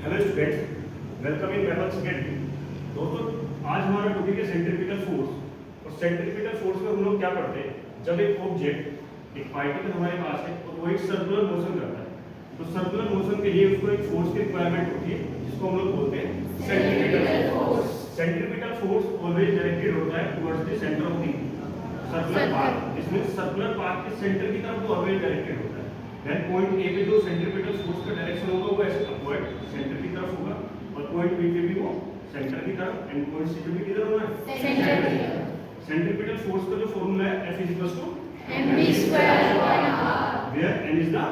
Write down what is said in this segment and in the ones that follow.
Hello students, welcome in mathematics academy. दोस्तों, आज हमारा टॉपिक है सेंट्रीपिटल फोर्स। और सेंट्रीपिटल फोर्स में हम लोग क्या पढ़ते हैं, जब एक ऑब्जेक्ट एक पार्टिकल हमारे पास है तो वो एक सर्कुलर मोशन करता है। तो सर्कुलर मोशन के लिए उसको एक फोर्स की रिक्वायरमेंट होती है जिसको हम लोग बोलते हैं centripetal force. Centripetal force always directed होता है towards the centre of the circular path. इसमें सर्कुलर पाथ के सेंटर की तरफ वो ऑलवेज डायरेक्टेड होता है। देन पॉइंट ए पे जो सेंट्रीपिटल फोर्स का डायरेक्शन होगा वो ऐसे अपवर्ड सेंटर की तरफ होगा, और पॉइंट बी पे भी वो सेंटर की तरफ, एंड पॉइंट सी पे भी किधर होगा, सेंटर की तरफ। सेंट्रीपिटल फोर्स का जो फार्मूला है F = mv²/r, where n is the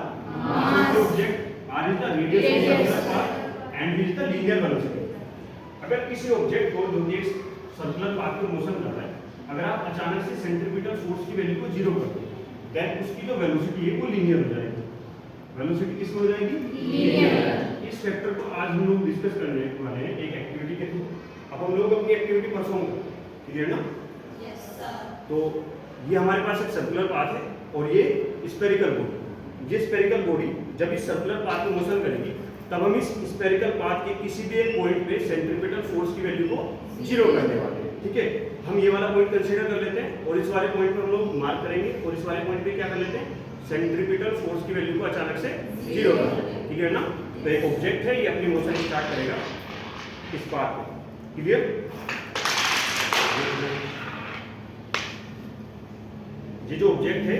mass of the object, r is the radius of the circular path, and v is the linear velocity। अगर किसी ऑब्जेक्ट को जो कि सर्कुलर पाथ में मोशन कर रहा है, अगर आप अचानक से सेंट्रीपिटल फोर्स की वैल्यू को 0 कर दो, देन उसकी जो वेलोसिटी है वो लीनियर हो जाएगी। वेलोसिटी किस हो जाएगी, लीनियर। इस फैक्टर को आज हम लोग डिस्कस करने वाले हैं एक एक्टिविटी के थ्रू। अब हम लोग अपनी एक्टिविटी परफॉर्म करें, क्लियर ना? Yes sir. तो ये हमारे पास एक सर्कुलर पाथ है और ये स्फेरिकल बॉडी। ये स्फेरिकल बॉडी जब इस सर्कुलर पाथ में मोशन करेगी तब हम इस स्फेरिकल पाथ के किसी भी एक पॉइंट पे सेंट्रीपिटल फोर्स की वैल्यू को 0 करने वाले हैं। ठीक है, हम ये वाला पॉइंट कंसीडर कर लेते हैं और इस वाले पॉइंट पर हम लोग मार्क करेंगे, और इस वाले पॉइंट पे क्या कर लेते हैं, सेंट्रीपिटल फोर्स की वैल्यू को अचानक से 0 कर देते हैं। क्लियर ना? तो एक ऑब्जेक्ट है, ये अपनी मोशन स्टार्ट करेगा इस पाथ पे। क्लियर? ये जो ऑब्जेक्ट है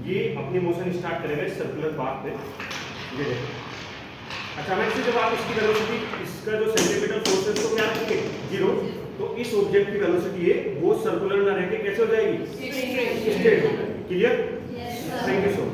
ये अपनी मोशन स्टार्ट करेगा इस सर्कुलर पाथ पे। ये देखो, अचानक से जब आप इसकी वेलोसिटी, इसका जो सेंट्रीपिटल फोर्स है उसको क्या रखेंगे, 0, तो इस ऑब्जेक्ट की वेलोसिटी है वो सर्कुलर ना रह के कैसे हो जाएगी, स्ट्रेट हो जाएगी। Clear? Yes sir. Thank you so much.